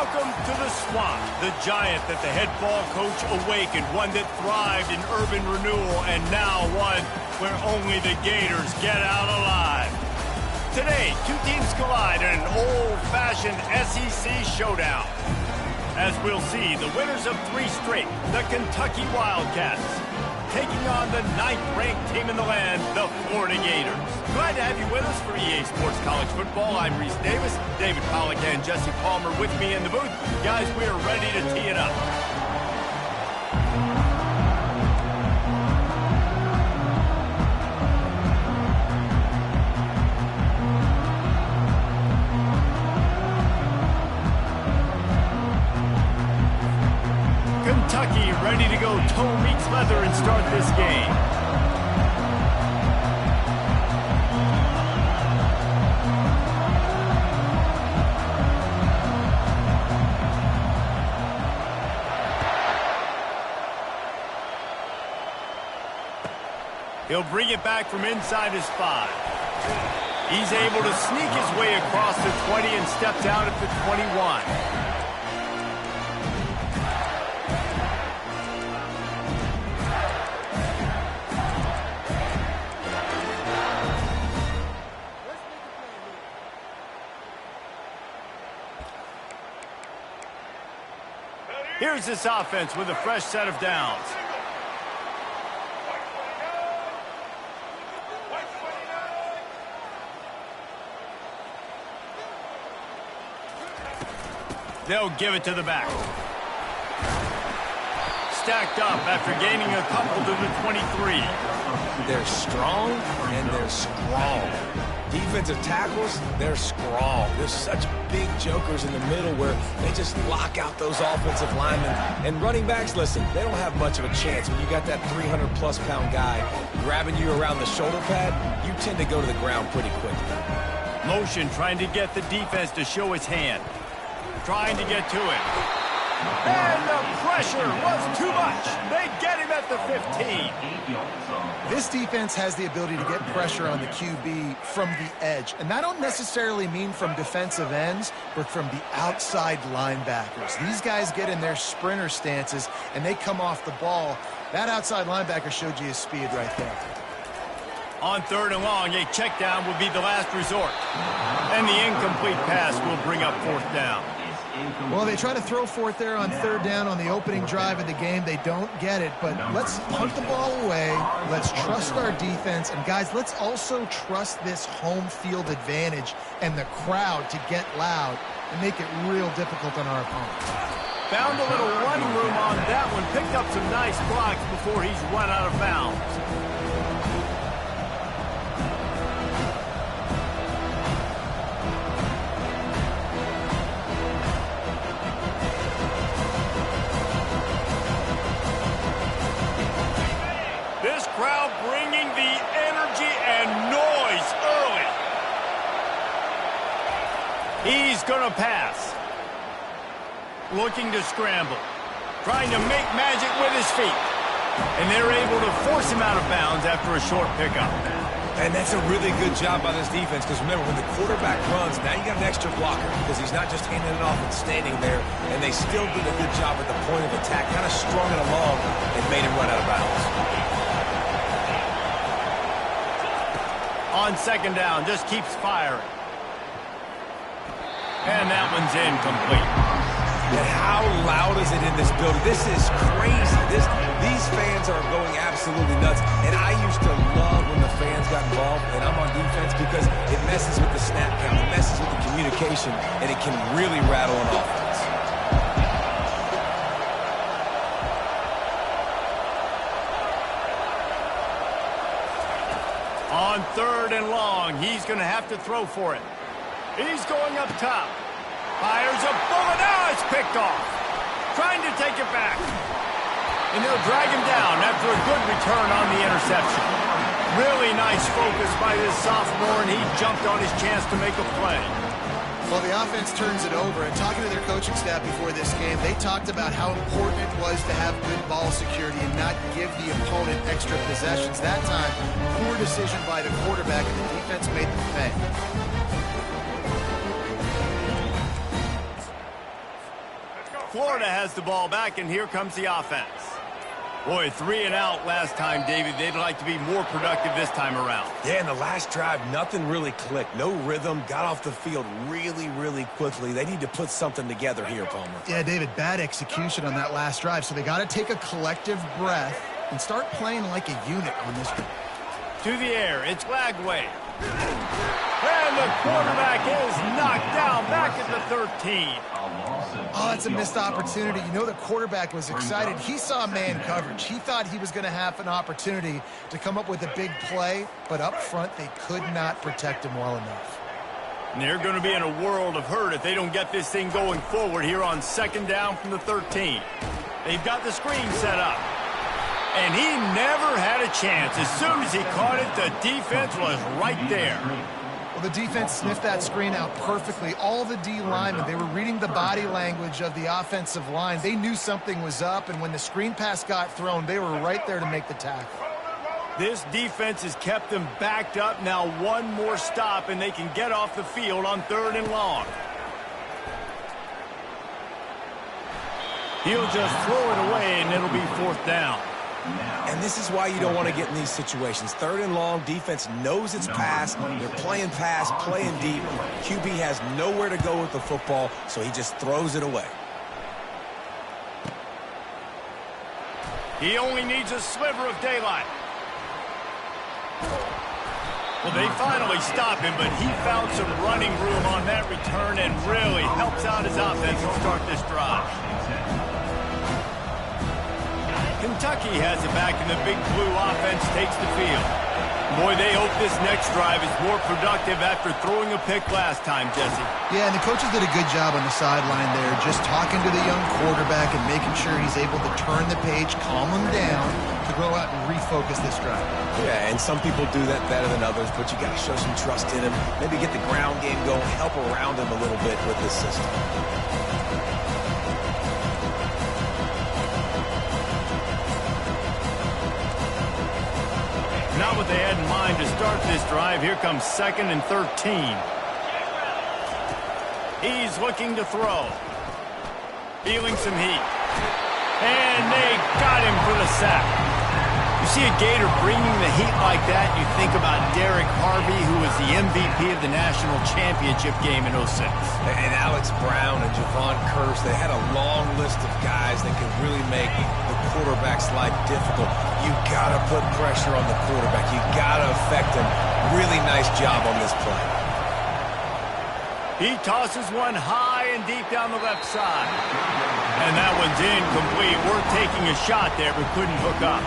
Welcome to the Swamp, the giant that the head ball coach awakened, one that thrived in urban renewal, and now one where only the Gators get out alive. Today, two teams collide in an old-fashioned SEC showdown. As we'll see, the winners of 3 straight, the Kentucky Wildcats, taking on the 9th-ranked team in the land, the Florida Gators. Glad to have you with us for EA Sports College Football. I'm Reese Davis, David Pollack and Jesse Palmer with me in the booth. Guys, we are ready to tee it up. Kentucky ready to go toe meets leather and start this game. He'll bring it back from inside his 5. He's able to sneak his way across the 20 and steps out at the 21. Here's this offense with a fresh set of downs. They'll give it to the back. Stacked up after gaining a couple to the 23. They're strong and they're strong. Defensive tackles, they're strong. There's such big jokers in the middle where they just lock out those offensive linemen. And running backs, listen, they don't have much of a chance. When you got that 300-plus pound guy grabbing you around the shoulder pad, you tend to go to the ground pretty quickly. Motion trying to get the defense to show his hand. Trying to get to it. And the pressure was too much. They get him at the 15. This defense has the ability to get pressure on the QB from the edge. And I don't necessarily mean from defensive ends, but from the outside linebackers. These guys get in their sprinter stances, and they come off the ball. That outside linebacker showed you his speed right there. On 3rd and long, a check down will be the last resort. And the incomplete pass will bring up 4th down. Well, they try to throw for it there on 3rd down on the opening drive of the game. They don't get it, but let's punt the ball away. Let's trust our defense. And, guys, let's also trust this home field advantage and the crowd to get loud and make it real difficult on our opponents. Found a little running room on that one. Picked up some nice blocks before he's run out of bounds. Crowd bringing the energy and noise early. He's going to pass. Looking to scramble. Trying to make magic with his feet. And they're able to force him out of bounds after a short pickup. And that's a really good job by this defense because, remember, when the quarterback runs, now you got an extra blocker because he's not just handing it off and standing there. And they still did a good job at the point of attack, kind of strung it along and made him run out of bounds. On 2nd down, just keeps firing. And that one's incomplete. And how loud is it in this building? This is crazy. These fans are going absolutely nuts. And I used to love when the fans got involved, and I'm on defense because it messes with the snap count, it messes with the communication, and it can really rattle an offense. On 3rd and long, he's going to have to throw for it. He's going up top. Fires a bullet. Now it's picked off. Trying to take it back. And they'll drag him down after a good return on the interception. Really nice focus by this sophomore, and he jumped on his chance to make a play. Well, the offense turns it over, and talking to their coaching staff before this game, they talked about how important it was to have good ball security and not give the opponent extra possessions. That time, poor decision by the quarterback, and the defense made them pay. Florida has the ball back, and here comes the offense. Boy, 3 and out last time, David. They'd like to be more productive this time around. Yeah, in the last drive, nothing really clicked. No rhythm, got off the field really, really quickly. They need to put something together here, Palmer. Yeah, David, bad execution on that last drive, so they got to take a collective breath and start playing like a unit on this one. To the air, it's Lagway. And the quarterback is knocked down back at the 13. Oh, that's a missed opportunity. You know the quarterback was excited. He saw man coverage. He thought he was going to have an opportunity to come up with a big play, but up front they could not protect him well enough. And they're going to be in a world of hurt if they don't get this thing going forward here on 2nd down from the 13. They've got the screen set up. And he never had a chance. As soon as he caught it, the defense was right there. Well, the defense sniffed that screen out perfectly. All the D linemen, they were reading the body language of the offensive line. They knew something was up, and when the screen pass got thrown, they were right there to make the tackle. This defense has kept them backed up. Now one more stop, and they can get off the field on 3rd and long. He'll just throw it away, and it'll be 4th down. And this is why you don't want to get in these situations. 3rd and long, defense knows it's pass. They're playing pass, playing deep. QB has nowhere to go with the football, so he just throws it away. He only needs a sliver of daylight. Well, they finally stop him, but he found some running room on that return and really helps out his offense to start this drive. Kentucky has it back, and the Big Blue offense takes the field. Boy, they hope this next drive is more productive after throwing a pick last time, Jesse. Yeah, and the coaches did a good job on the sideline there, just talking to the young quarterback and making sure he's able to turn the page, calm him down, to go out and refocus this drive. Yeah, and some people do that better than others, but you got to show some trust in him. Maybe get the ground game going, help around him a little bit with this system. Not what they had in mind to start this drive. Here comes 2nd and 13. He's looking to throw. Feeling some heat. And they got him for the sack. You see a Gator bringing the heat like that, you think about Derek Harvey, who was the MVP of the national championship game in 06. And Alex Brown and Javon Curse, they had a long list of guys that could really make the quarterback's life difficult. You got to put pressure on the quarterback. You got to affect him. Really nice job on this play. He tosses one high and deep down the left side. And that one's incomplete. We're taking a shot there, but couldn't hook up.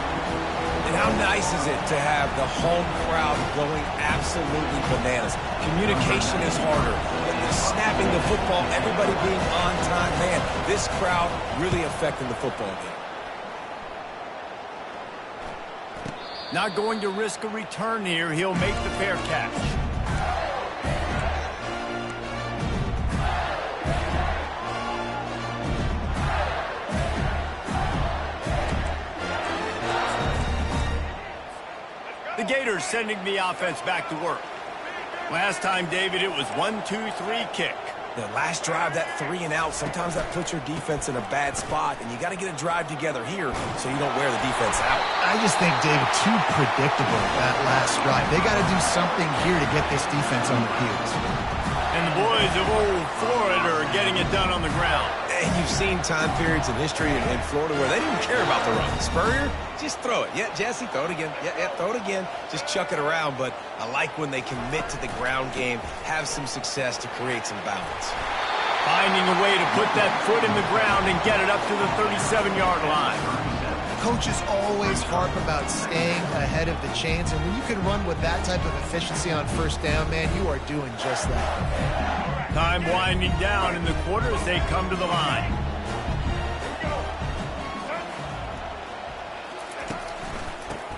And how nice is it to have the home crowd going absolutely bananas? Communication is harder. But the snapping the football, everybody being on time. Man, this crowd really affecting the football game. Not going to risk a return here. He'll make the fair catch. The Gators sending the offense back to work. Last time, David, it was 1-2-3 kick. The last drive, that 3 and out, sometimes that puts your defense in a bad spot, and you got to get a drive together here so you don't wear the defense out. I just think, David, too predictable that last drive. They got to do something here to get this defense on their heels. And the boys of old Florida are getting it done on the ground. And you've seen time periods in history in Florida where they didn't care about the run. Spurrier, just throw it. Yeah, Jesse, throw it again. Yeah, throw it again. Just chuck it around. But I like when they commit to the ground game, have some success to create some balance. Finding a way to put that foot in the ground and get it up to the 37-yard line. Coaches always harp about staying ahead of the chains, and when you can run with that type of efficiency on 1st down, man, you are doing just that. Time winding down in the quarter as they come to the line.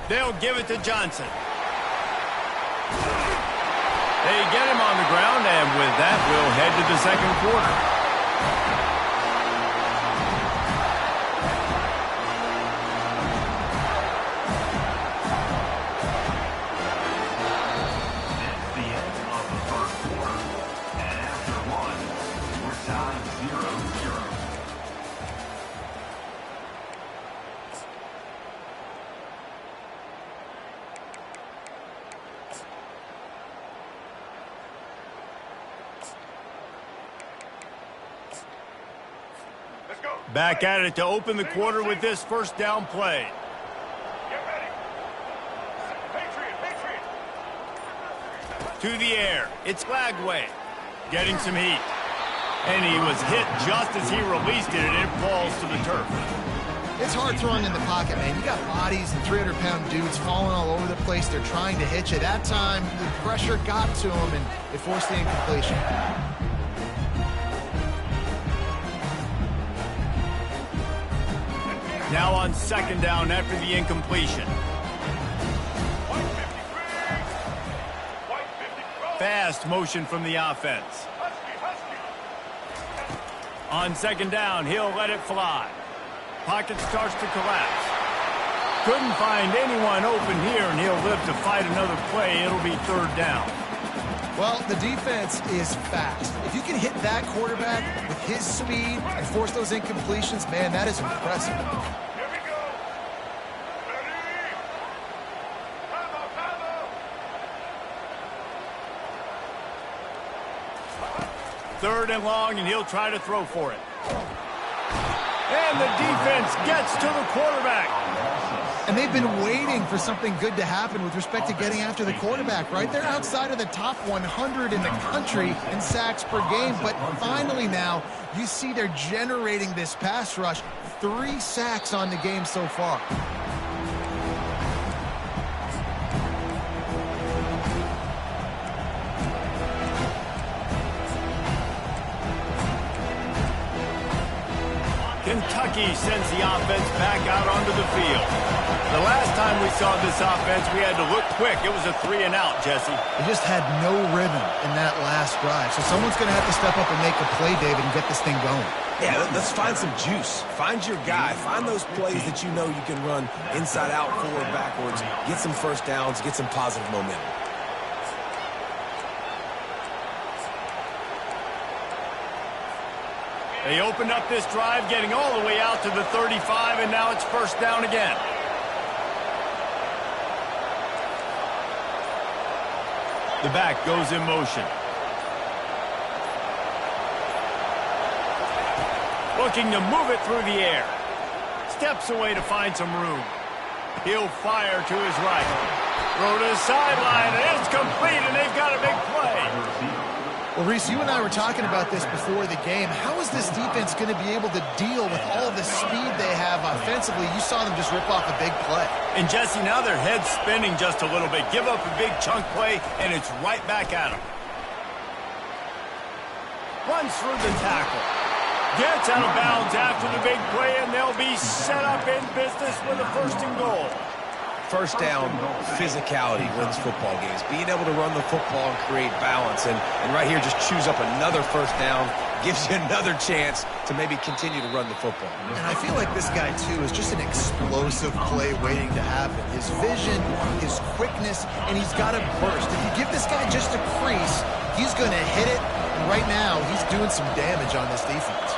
They'll give it to Johnson. They get him on the ground, and with that, we'll head to the 2nd quarter. Back at it to open the quarter with this first down play. To the air. It's Lagway getting some heat. And he was hit just as he released it, and it falls to the turf. It's hard throwing in the pocket, man. You got bodies and 300-pound dudes falling all over the place. They're trying to hit you. That time, the pressure got to him, and it forced the incompletion. Now on second down after the incompletion. Fast motion from the offense. On second down, he'll let it fly. Pocket starts to collapse. Couldn't find anyone open here, and he'll live to fight another play. It'll be third down. Well, the defense is fast. If you can hit that quarterback with his speed and force those incompletions, man, that is impressive. Here we go. Ready? Time. Third and long, and he'll try to throw for it. And the defense gets to the quarterback. And they've been waiting for something good to happen with respect to getting after the quarterback, right? They're outside of the top 100 in the country in sacks per game, but finally now you see they're generating this pass rush. 3 sacks on the game so far. Kentucky sends the offense back out onto the field. The last time we saw this offense, we had to look quick. It was a 3-and-out, Jesse. They just had no rhythm in that last drive. So someone's going to have to step up and make a play, David, and get this thing going. Yeah, let's find some juice. Find your guy. Find those plays that you know you can run inside out, forward, backwards. Get some first downs. Get some positive momentum. They opened up this drive, getting all the way out to the 35, and now it's first down again. The back goes in motion. Looking to move it through the air. Steps away to find some room. He'll fire to his right. Throw to the sideline, and it's complete, and they've got a big play. Well, Reese, you and I were talking about this before the game. How is this defense going to be able to deal with all of the speed they have offensively? You saw them just rip off a big play. And, Jesse, now their head's spinning just a little bit. Give up a big chunk play, and it's right back at them. Runs through the tackle. Gets out of bounds after the big play, and they'll be set up in business with a first and goal. First down, physicality wins football games. Being able to run the football and create balance. And right here, just choose up another first down. Gives you another chance to maybe continue to run the football. And I feel like this guy, too, is just an explosive play waiting to happen. His vision, his quickness, and he's got a burst. If you give this guy just a crease, he's going to hit it. And right now, he's doing some damage on this defense.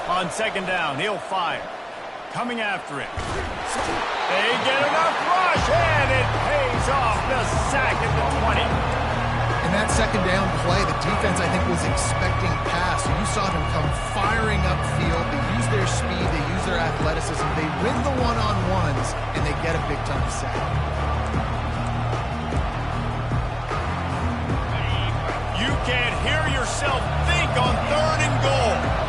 On second down, he'll fire. Coming after it. They get enough rush, and it pays off. The sack at the 20. In that second down play, the defense, I think, was expecting pass. So you saw them come firing upfield. They use their speed. They use their athleticism. They win the one-on-ones, and they get a big-time sack. You can't hear yourself think on third and goal.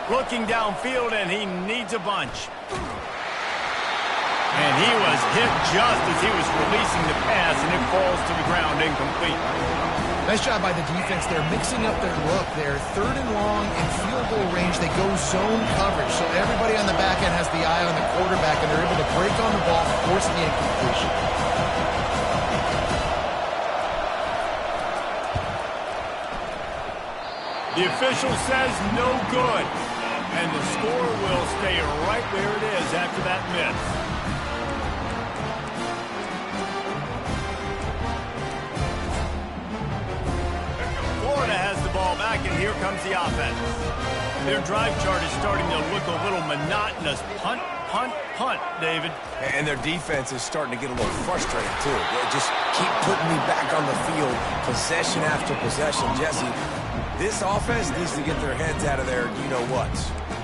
Looking downfield, and he needs a bunch. And he was hit just as he was releasing the pass, and it falls to the ground incomplete. Nice job by the defense. They're mixing up their look. They're third and long in field goal range. They go zone coverage, so everybody on the back end has the eye on the quarterback, and they're able to break on the ball, force the incompletion. The official says no good. And the score will stay right where it is after that miss. Florida has the ball back, and here comes the offense. Their drive chart is starting to look a little monotonous. Punt, punt, punt, David. And their defense is starting to get a little frustrated, too. They just keep putting me back on the field, possession after possession. Jesse, this offense needs to get their heads out of their you-know-what.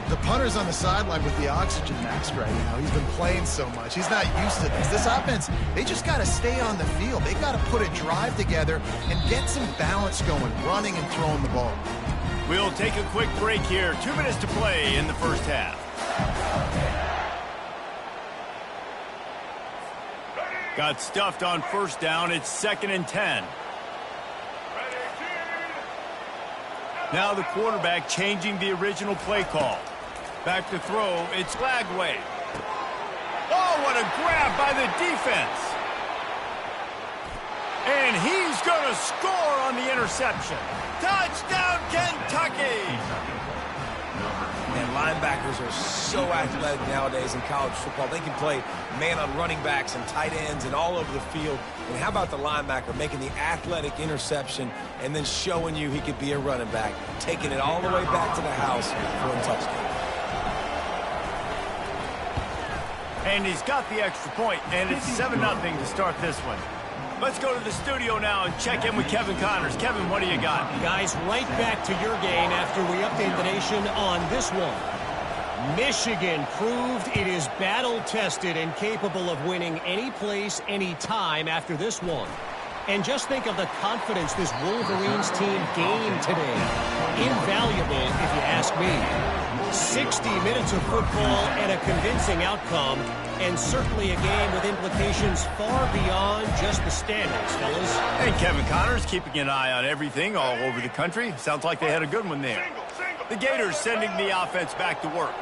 The punter's on the sideline with the oxygen mask right now. He's been playing so much. He's not used to this. This offense, they just got to stay on the field. They got to put a drive together and get some balance going, running and throwing the ball. We'll take a quick break here. 2 minutes to play in the first half. Got stuffed on first down. It's 2nd and 10. Now the quarterback changing the original play call. Back to throw, it's Lagway. Oh, what a grab by the defense. And he's going to score on the interception. Touchdown, Kentucky! And linebackers are so athletic nowadays in college football. They can play man on running backs and tight ends and all over the field. And how about the linebacker making the athletic interception and then showing you he could be a running back, taking it all the way back to the house for a touchdown. And he's got the extra point, and it's 7-0 to start this one. Let's go to the studio now and check in with Kevin Connors. Kevin, what do you got? Guys, right back to your game after we update the nation on this one. Michigan proved it is battle-tested and capable of winning any place, any time after this one. And just think of the confidence this Wolverines team gained today. Invaluable, if you ask me. 60 minutes of football and a convincing outcome, and certainly a game with implications far beyond just the standings, fellas. And Kevin Connors keeping an eye on everything all over the country. Sounds like they had a good one there. The Gators sending the offense back to work.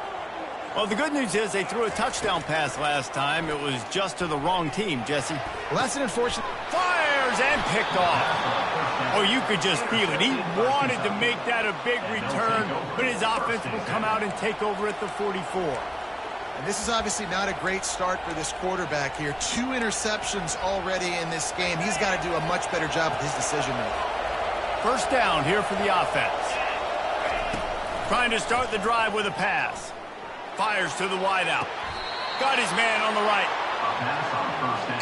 Well, the good news is they threw a touchdown pass last time. It was just to the wrong team, Jesse. Well, that's an unfortunate... Fires and picked off. Oh, you could just feel it. He wanted to make that a big return, but his offense will come out and take over at the 44. And this is obviously not a great start for this quarterback here. 2 interceptions already in this game. He's got to do a much better job with his decision-making. First down here for the offense. Trying to start the drive with a pass. Fires to the wideout. Got his man on the right.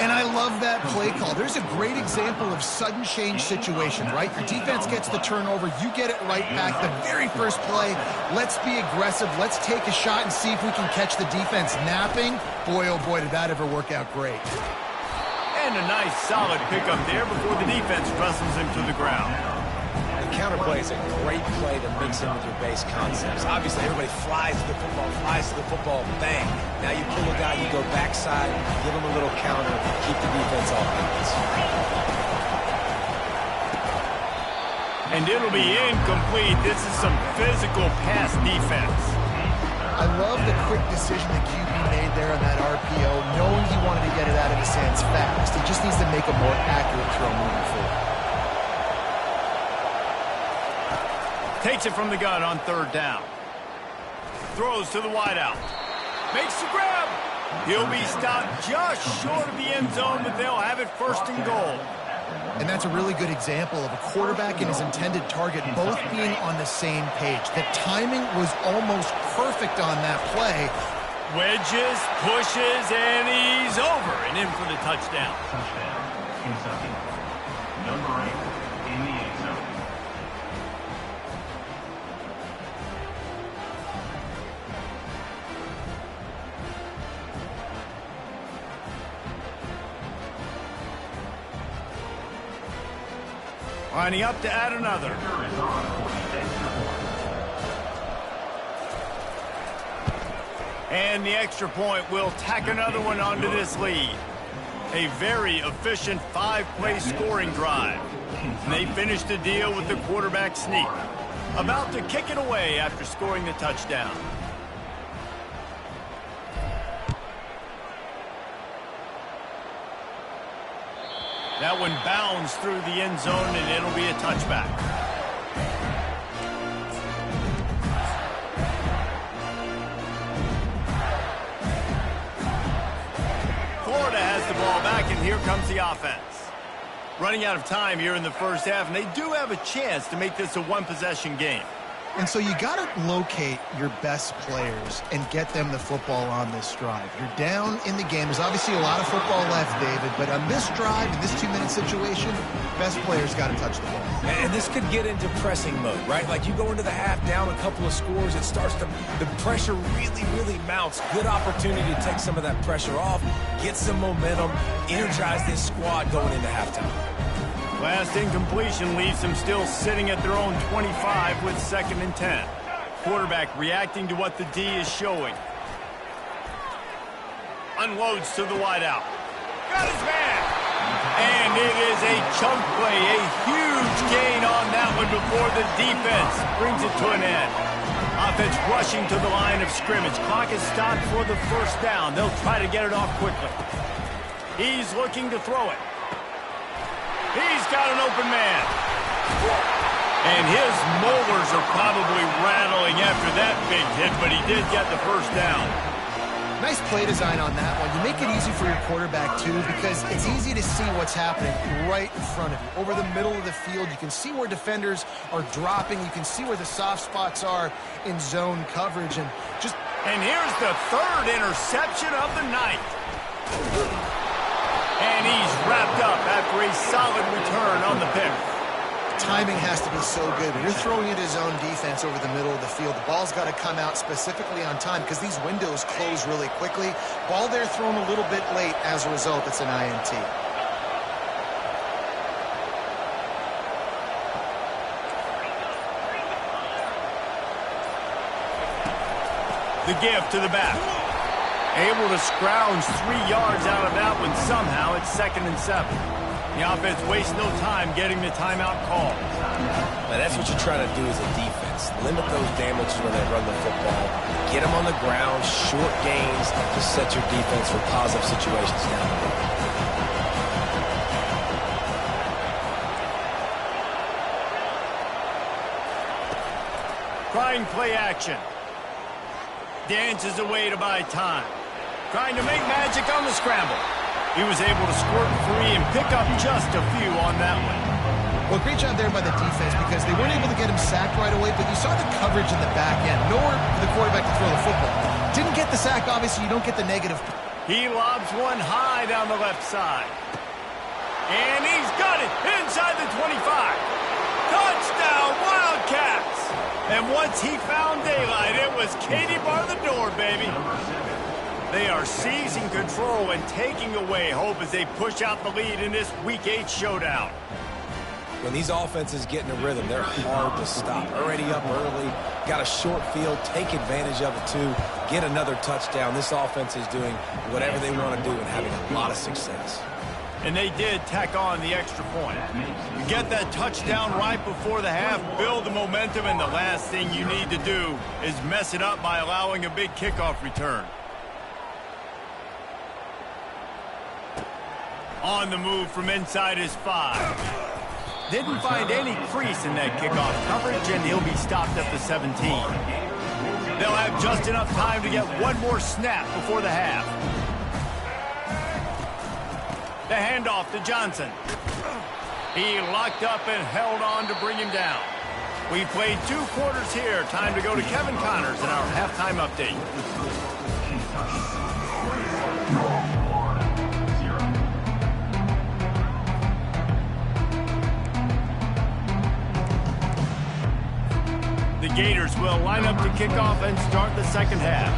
And I love that play call. There's a great example of sudden change situation, right? Your defense gets the turnover. You get it right back. The very first play, let's be aggressive. Let's take a shot and see if we can catch the defense napping. Boy, oh boy, did that ever work out great. And a nice solid pickup there before the defense wrestles him to the ground. The counterplay is a great play to mix in with your base concepts. Obviously, everybody flies to the football, bang. Now you pull a guy, you go backside, give him a little counter, keep the defense off balance. And it'll be incomplete. This is some physical pass defense. I love the quick decision the QB made there on that RPO, knowing he wanted to get it out of his hands fast. He just needs to make a more accurate throw moving forward. Takes it from the gun on third down. Throws to the wideout. Makes the grab. He'll be stopped just short of the end zone, but they'll have it first and goal. And that's a really good example of a quarterback and his intended target both being on the same page. The timing was almost perfect on that play. Wedges, pushes, and he's over and in for the touchdown. Kentucky. Number 8 in the end zone. Lining up to add another. And the extra point will tack another one onto this lead. A very efficient 5-play scoring drive. And they finished the deal with the quarterback sneak. About to kick it away after scoring the touchdown. That one bounds through the end zone, and it'll be a touchback. Florida has the ball back, and here comes the offense. Running out of time here in the first half, and they do have a chance to make this a one-possession game. And so you got to locate your best players and get them the football on this drive. You're down in the game. There's obviously a lot of football left, David, but on this drive, in this 2-minute situation, best players got to touch the ball. And this could get into pressing mode, right? Like you go into the half down a couple of scores, it starts to, the pressure really, really mounts. Good opportunity to take some of that pressure off, get some momentum, energize this squad going into halftime. Last incompletion leaves them still sitting at their own 25 with 2nd and 10. Quarterback reacting to what the D is showing. Unloads to the wideout. Got his man! And it is a chunk play, a huge gain on that one before the defense brings it to an end. Offense rushing to the line of scrimmage. Clock is stopped for the 1st down. They'll try to get it off quickly. He's looking to throw it. He's got an open man. And his molars are probably rattling after that big hit, but he did get the 1st down. Nice play design on that one. You make it easy for your quarterback, too, because it's easy to see what's happening right in front of you. Over the middle of the field, you can see where defenders are dropping. You can see where the soft spots are in zone coverage. And here's the 3rd interception of the night. And he's wrapped up after a solid return on the pick. Timing has to be so good. When you're throwing into zone defense over the middle of the field, the ball's got to come out specifically on time because these windows close really quickly. Ball there thrown a little bit late. As a result, it's an INT. The give to the back. Able to scrounge 3 yards out of that one somehow. It's 2nd and 7. The offense wastes no time getting the timeout call. Now that's what you try to do as a defense. Limit those damages when they run the football. Get them on the ground, short gains to set your defense for positive situations down the road. Trying play action. Dances away to buy time. Trying to make magic on the scramble. He was able to squirt free and pick up just a few on that one. Well, great job there by the defense because they weren't able to get him sacked right away, but you saw the coverage in the back end. Nowhere for the quarterback to throw the football. Didn't get the sack, obviously. You don't get the negative. He lobs one high down the left side. And he's got it inside the 25. Touchdown, Wildcats! And once he found daylight, it was Katie bar the door, baby. They are seizing control and taking away hope as they push out the lead in this Week 8 showdown. When these offenses get in a rhythm, they're hard to stop. Already up early, got a short field, take advantage of it too, get another touchdown. This offense is doing whatever they want to do and having a lot of success. And they did tack on the extra point. You get that touchdown right before the half, build the momentum, and the last thing you need to do is mess it up by allowing a big kickoff return. On the move from inside his 5. Didn't find any crease in that kickoff coverage, and he'll be stopped at the 17. They'll have just enough time to get one more snap before the half. The handoff to Johnson. He locked up and held on to bring him down. We played 2 quarters here. Time to go to Kevin Connors in our halftime update. The Gators will line up to kick off and start the second half.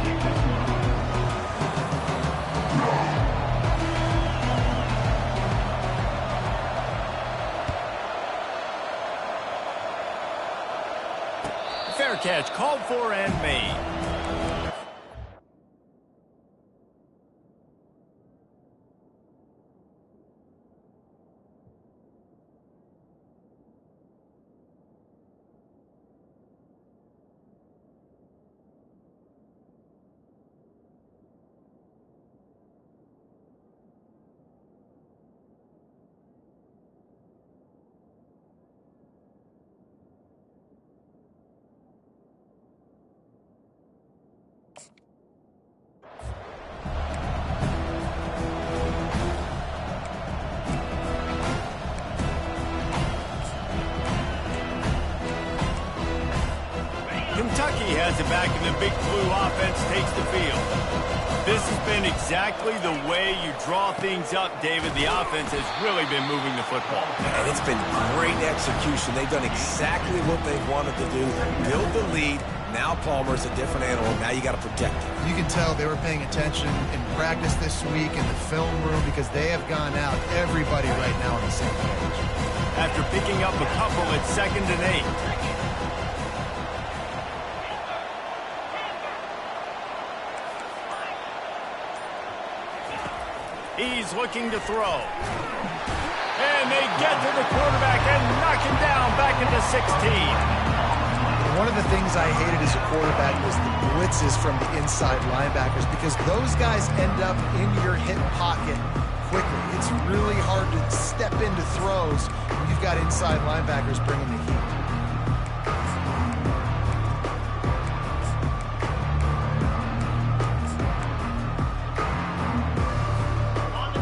Fair catch called for and made. Kentucky has it back, and the Big Blue offense takes the field. This has been exactly the way you draw things up, David. The offense has really been moving the football. And it's been great execution. They've done exactly what they wanted to do. Build the lead. Now Palmer's a different animal. Now you got to protect him. You can tell they were paying attention in practice this week in the film room because they have gone out, everybody right now on the same page. After picking up a couple at 2nd and 8. He's looking to throw. And they get to the quarterback and knock him down back into 16. One of the things I hated as a quarterback was the blitzes from the inside linebackers because those guys end up in your hip pocket quickly. It's really hard to step into throws when you've got inside linebackers bringing the heat.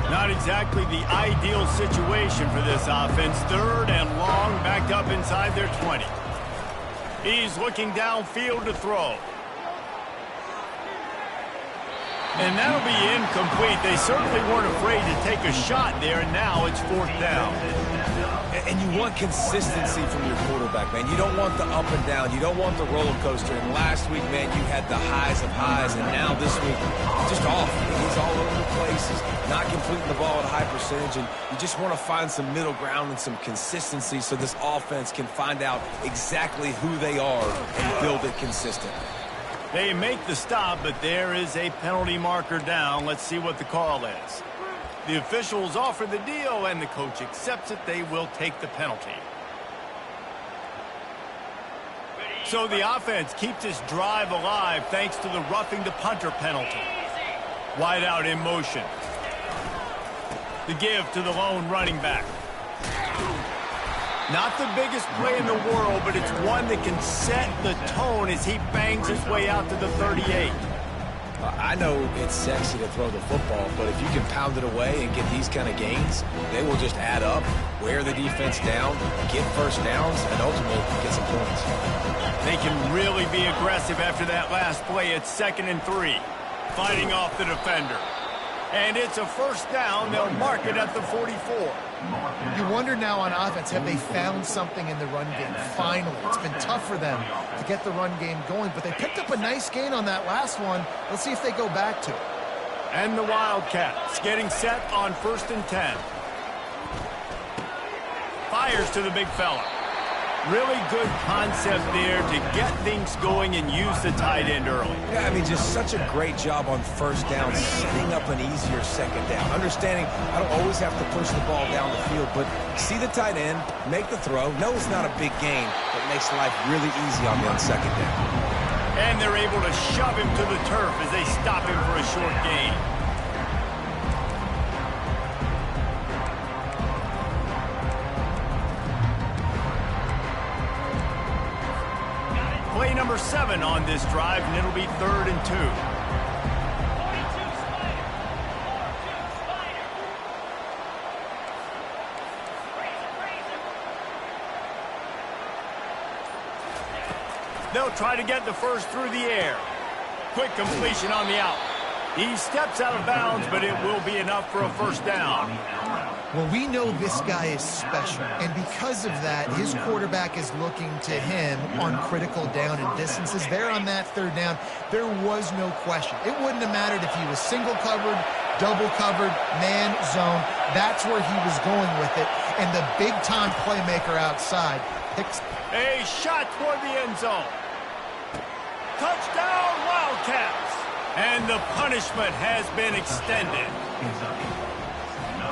Not exactly the ideal situation for this offense. 3rd and long, backed up inside their 20. He's looking downfield to throw. And that'll be incomplete. They certainly weren't afraid to take a shot there, and now it's 4th down. And you want consistency from your quarterback, man. You don't want the up and down. You don't want the roller coaster. And last week, man, you had the highs of highs, and now this week, just off. He's all over the place. He's not completing the ball at a high percentage, and you just want to find some middle ground and some consistency so this offense can find out exactly who they are and build it consistent. They make the stop, but there is a penalty marker down. Let's see what the call is. The officials offer the deal, and the coach accepts it. They will take the penalty. So the offense keeps this drive alive thanks to the roughing the punter penalty. Wide out in motion. The give to the lone running back. Not the biggest play in the world, but it's one that can set the tone as he bangs his way out to the 38. I know it's sexy to throw the football, but if you can pound it away and get these kind of gains, they will just add up, wear the defense down, get first downs, and ultimately get some points. They can really be aggressive after that last play at 2nd and 3. Fighting off the defender. And it's a 1st down. They'll mark it at the 44. You wonder now on offense, have they found something in the run game? Finally, it's been tough for them to get the run game going, but they picked up a nice gain on that last one. Let's see if they go back to it. And the Wildcats getting set on 1st and 10. Fires to the big fella. Really good concept there to get things going and use the tight end early. Yeah, I mean, just such a great job on 1st down, setting up an easier 2nd down. Understanding I don't always have to push the ball down the field, but see the tight end, make the throw. No, it's not a big gain, but makes life really easy on me on 2nd down. And they're able to shove him to the turf as they stop him for a short gain. Play number 7 on this drive, and it'll be 3rd and 2. They'll try to get the first through the air. Quick completion on the out. He steps out of bounds, but it will be enough for a 1st down. Well, we know this guy is special, and because of that, his quarterback is looking to him on critical down and distances. There on that 3rd down, there was no question. It wouldn't have mattered if he was single covered, double covered, man, zone. That's where he was going with it, and the big-time playmaker outside picks. A shot toward the end zone. Touchdown, Wildcats! And the punishment has been extended.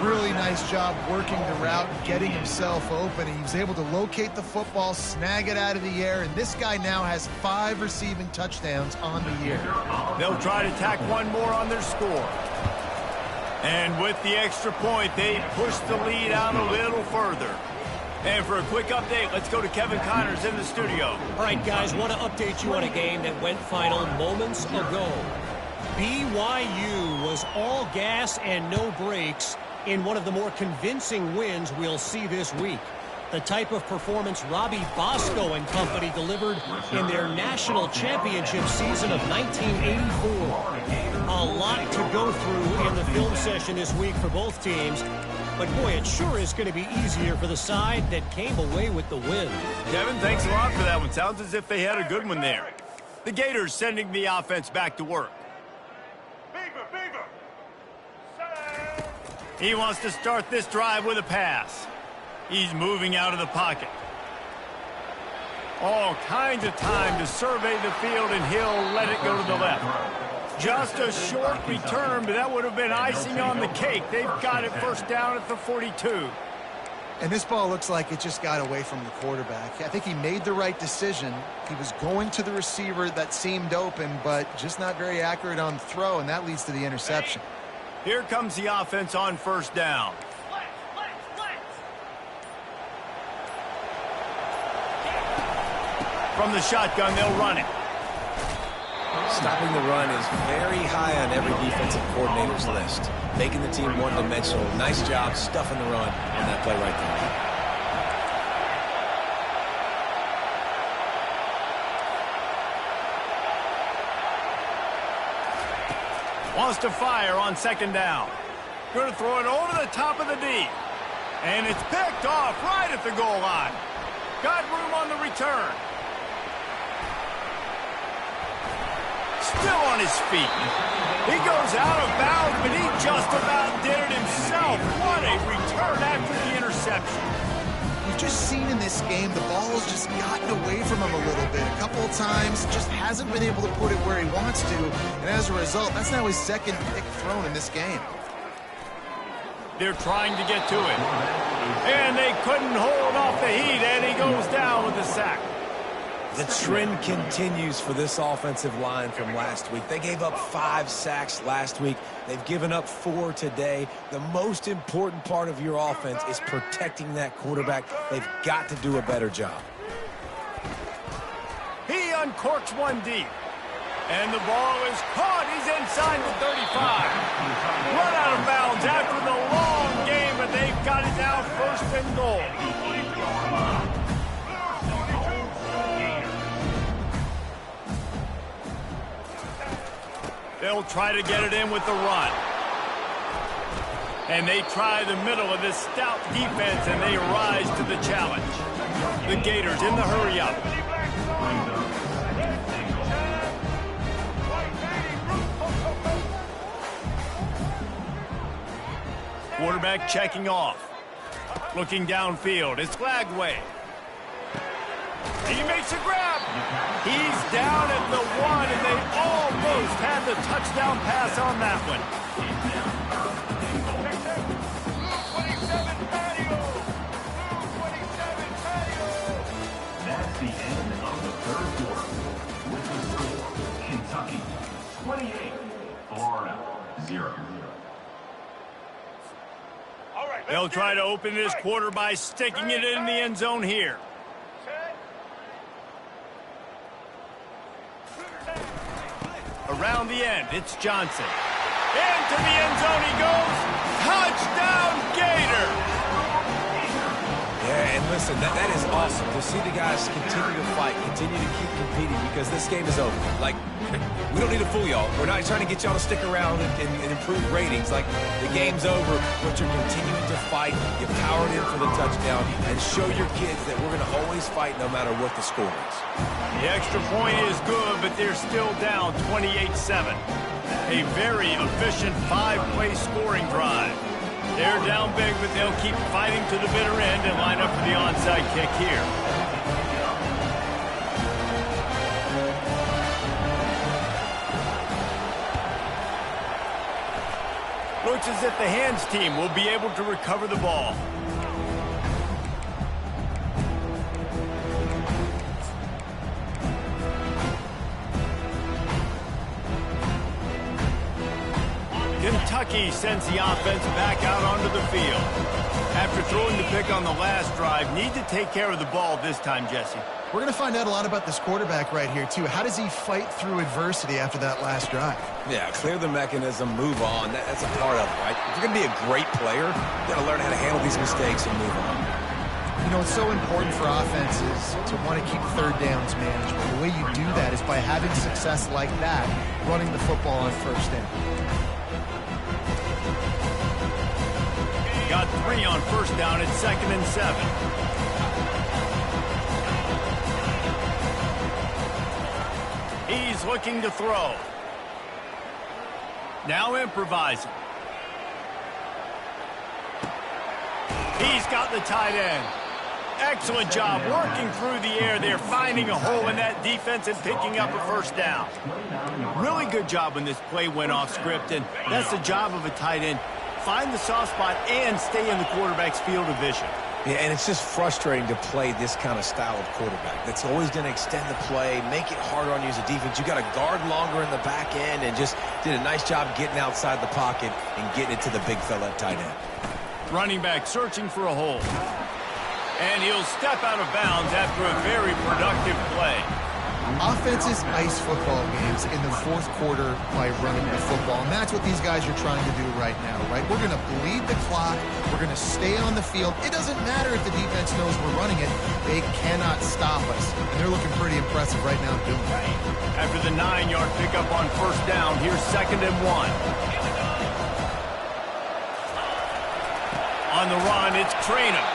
Really nice job working the route, getting himself open. He was able to locate the football, snag it out of the air, and this guy now has 5 receiving touchdowns on the year. They'll try to tack one more on their score. And with the extra point, they push the lead out a little further. And for a quick update, let's go to Kevin Connors in the studio. All right, guys, want to update you on a game that went final moments ago. BYU was all gas and no brakes in one of the more convincing wins we'll see this week. The type of performance Robbie Bosco and company delivered in their national championship season of 1984. A lot to go through in the film session this week for both teams. But, boy, it sure is going to be easier for the side that came away with the win. Kevin, thanks a lot for that one. Sounds as if they had a good one there. The Gators sending the offense back to work. Beaver. He wants to start this drive with a pass. He's moving out of the pocket. All kinds of time to survey the field, and he'll let it go to the left. Just a short return, but that would have been icing on the cake. They've got it first down at the 42. And this ball looks like it just got away from the quarterback. I think he made the right decision. He was going to the receiver that seemed open, but just not very accurate on the throw, and that leads to the interception. Here comes the offense on first down. From the shotgun, they'll run it. Stopping the run is very high on every defensive coordinator's list. Making the team one-dimensional. Nice job stuffing the run on that play right there. Wants to fire on second down. Going to throw it over the top of the D. And it's picked off right at the goal line. Got room on the return. Still on his feet. He goes out of bounds, but he just about did it himself. What a return after the interception. You've just seen in this game, the ball has just gotten away from him a little bit. A couple of times, just hasn't been able to put it where he wants to. And as a result, that's now his second pick thrown in this game. They're trying to get to it. And they couldn't hold off the heat, and he goes down with the sack. The trend continues for this offensive line from last week. They gave up 5 sacks last week. They've given up 4 today. The most important part of your offense is protecting that quarterback. They've got to do a better job. He uncorks one deep. And the ball is caught. He's inside the 35. Run out of bounds after the long game, but they've got it now first and goal. They'll try to get it in with the run. And they try the middle of this stout defense, and they rise to the challenge. The Gators in the hurry-up. Quarterback checking off. Looking downfield. It's Flagway. He makes a grab. He's down at the 1, and they almost had the touchdown pass on that one. That's the end of the third quarter. With the score, Kentucky 28, Florida 0. They'll try to open this quarter by sticking it in the end zone here. Around the end, it's Johnson. Into the end zone he goes. Touchdown, Gator! Yeah, and listen, that is awesome to see the guys continue to fight, continue to keep competing, because this game is over. Like, we don't need to fool y'all. We're not trying to get y'all to stick around and improve ratings. Like, the game's over, but you're continuing to fight. You powered in for the touchdown, and show your kids that we're going to always fight no matter what the score is. The extra point is good, but they're still down 28-7. A very efficient 5-play scoring drive. They're down big, but they'll keep fighting to the bitter end and line up for the onside kick here. Looks as if the hands team will be able to recover the ball. Kentucky sends the offense back out onto the field. After throwing the pick on the last drive, need to take care of the ball this time, Jesse. We're going to find out a lot about this quarterback right here, too. How does he fight through adversity after that last drive? Yeah, clear the mechanism, move on. That's a part of it, right? If you're going to be a great player, you got to learn how to handle these mistakes and move on. You know, it's so important for offenses to want to keep third downs managed. The way you do that is by having success like that, running the football on first down. Got 3 on first down at 2nd and 7. He's looking to throw. Now improvising. He's got the tight end. Excellent job working through the air there, finding a hole in that defense and picking up a first down. Really good job when this play went off script, and that's the job of a tight end. Find the soft spot and stay in the quarterback's field of vision. Yeah, and it's just frustrating to play this kind of style of quarterback. That's always going to extend the play, make it harder on you as a defense. You got to guard longer in the back end, and just did a nice job getting outside the pocket and getting it to the big fella at tight end. Running back searching for a hole. And he'll step out of bounds after a very productive play. Offenses ice football games in the fourth quarter by running the football, and that's what these guys are trying to do right now, right? We're going to bleed the clock. We're going to stay on the field. It doesn't matter if the defense knows we're running it. They cannot stop us, and they're looking pretty impressive right now doing that. After the 9-yard pickup on first down, here's 2nd and 1. On the run, it's Trainer.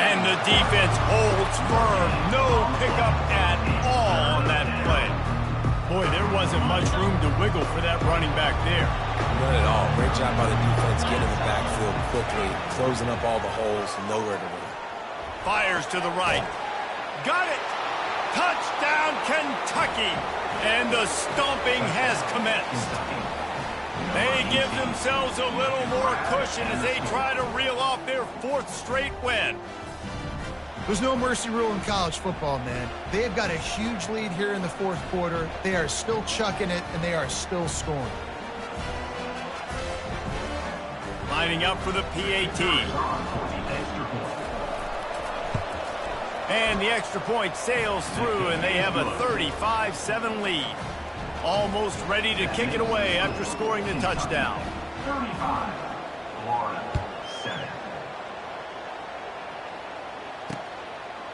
And the defense holds firm. No pickup at all on that play. Boy, there wasn't much room to wiggle for that running back there. None at all. Great job by the defense getting in the backfield quickly, closing up all the holes, nowhere to run. Fires to the right. Got it! Touchdown, Kentucky! And the stomping has commenced. They give themselves a little more cushion as they try to reel off their 4th straight win. There's no mercy rule in college football, man. They've got a huge lead here in the fourth quarter. They are still chucking it, and they are still scoring. Lining up for the PAT. And the extra point sails through, and they have a 35-7 lead. Almost ready to kick it away after scoring the touchdown. 35, Florida, 7.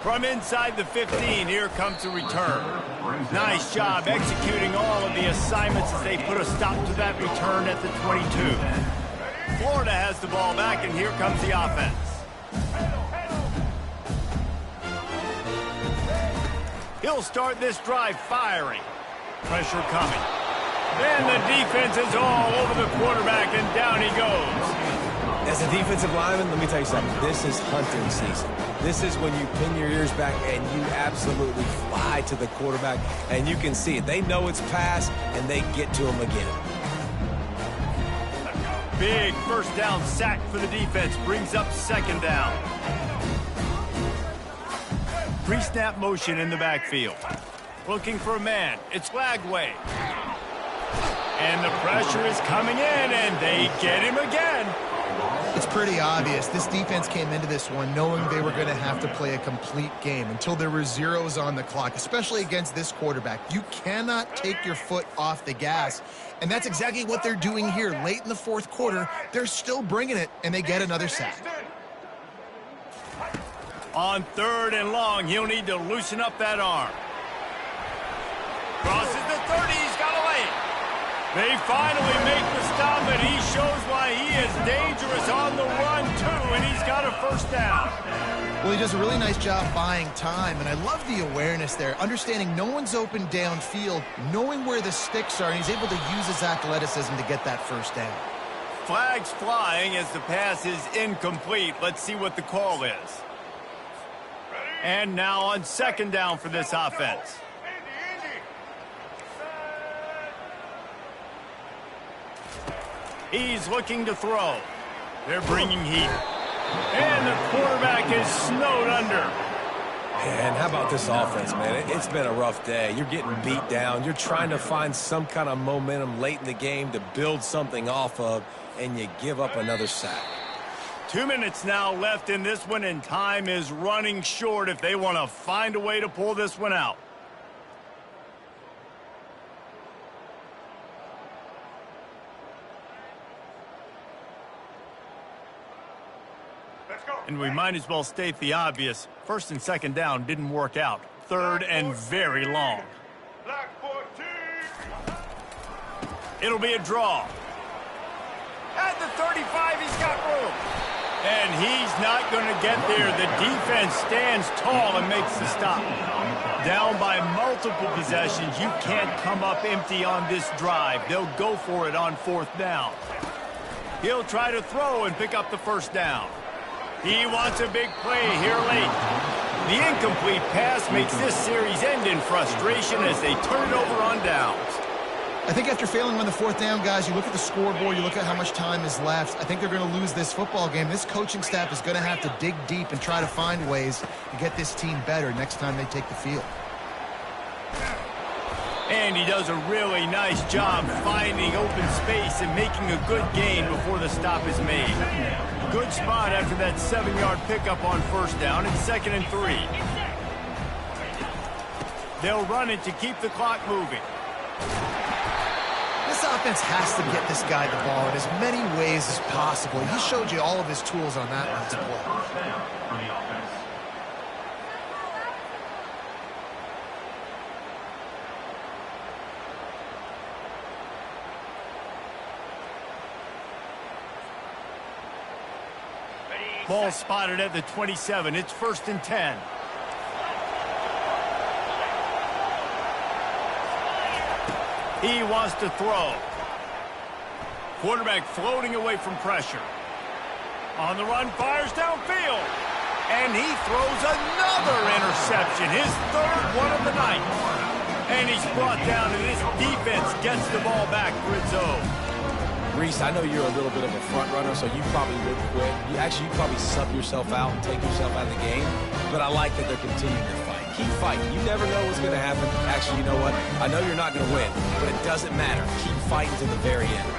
From inside the 15, here comes the return. Nice job executing all of the assignments as they put a stop to that return at the 22. Florida has the ball back, and here comes the offense. He'll start this drive firing. Pressure coming. And the defense is all over the quarterback, and down he goes. As a defensive lineman, let me tell you something. This is hunting season. This is when you pin your ears back and you absolutely fly to the quarterback, and you can see it. They know it's pass, and they get to him again. Big first down sack for the defense. Brings up 2nd down. Pre-snap motion in the backfield. Looking for a man. It's Lagway. And the pressure is coming in, and they get him again. It's pretty obvious. This defense came into this one knowing they were going to have to play a complete game until there were zeros on the clock, especially against this quarterback. You cannot take your foot off the gas, and that's exactly what they're doing here. Late in the fourth quarter, they're still bringing it, and they get another sack. On 3rd and long, he'll need to loosen up that arm. Crosses the 30, he's got to lay it. They finally make the stop, and he shows why he is dangerous on the run, too, and he's got a first down. Well, he does a really nice job buying time, and I love the awareness there, understanding no one's open downfield, knowing where the sticks are, and he's able to use his athleticism to get that first down. Flags flying as the pass is incomplete. Let's see what the call is. And now on 2nd down for this offense. He's looking to throw. They're bringing heat. And the quarterback is snowed under. And how about this offense, man? It's been a rough day. You're getting beat down. You're trying to find some kind of momentum late in the game to build something off of, and you give up another sack. 2 minutes now left in this one, and time is running short if they want to find a way to pull this one out. And we might as well state the obvious. First and second down didn't work out. Third and very long. Black 14. It'll be a draw. At the 35, he's got room. And he's not going to get there. The defense stands tall and makes the stop. Down by multiple possessions, you can't come up empty on this drive. They'll go for it on fourth down. He'll try to throw and pick up the first down. He wants a big play here late. The incomplete pass makes this series end in frustration as they turn it over on downs. I think after failing on the fourth down, guys, you look at the scoreboard, you look at how much time is left. I think they're going to lose this football game. This coaching staff is going to have to dig deep and try to find ways to get this team better next time they take the field. And he does a really nice job finding open space and making a good gain before the stop is made. Good spot after that 7-yard pickup on first down and 2nd and 3. They'll run it to keep the clock moving. This offense has to get this guy the ball in as many ways as possible. He showed you all of his tools on that last play. First down for the offense. Ball spotted at the 27. It's 1st and 10. He wants to throw. Quarterback floating away from pressure. On the run, fires downfield. And he throws another interception, his 3rd one of the night. And he's brought down, and this defense gets the ball back for its own. Reese, I know you're a little bit of a front runner, so you probably would quit. You probably sub yourself out and take yourself out of the game. But I like that they're continuing to fight. Keep fighting. You never know what's going to happen. Actually, you know what? I know you're not going to win, but it doesn't matter. Keep fighting to the very end.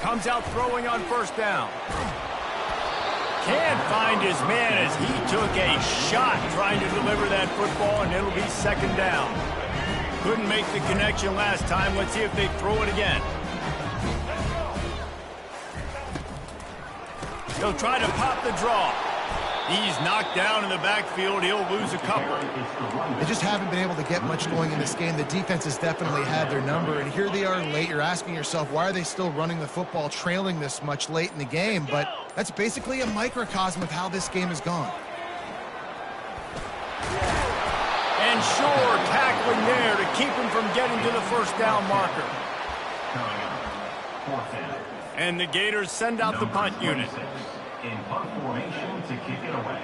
Comes out throwing on first down. Can't find his man as he took a shot trying to deliver that football, and it'll be 2nd down. Couldn't make the connection last time. Let's see if they throw it again. He'll try to pop the draw. He's knocked down in the backfield. He'll lose a couple. They just haven't been able to get much going in this game. The defense has definitely had their number, and here they are late. You're asking yourself, why are they still running the football, trailing this much late in the game? But that's basically a microcosm of how this game has gone. And sure, tackling there to keep him from getting to the first down marker. Coming up, 4th down. And the Gators send out the punt unit. In punt formation to kick it away.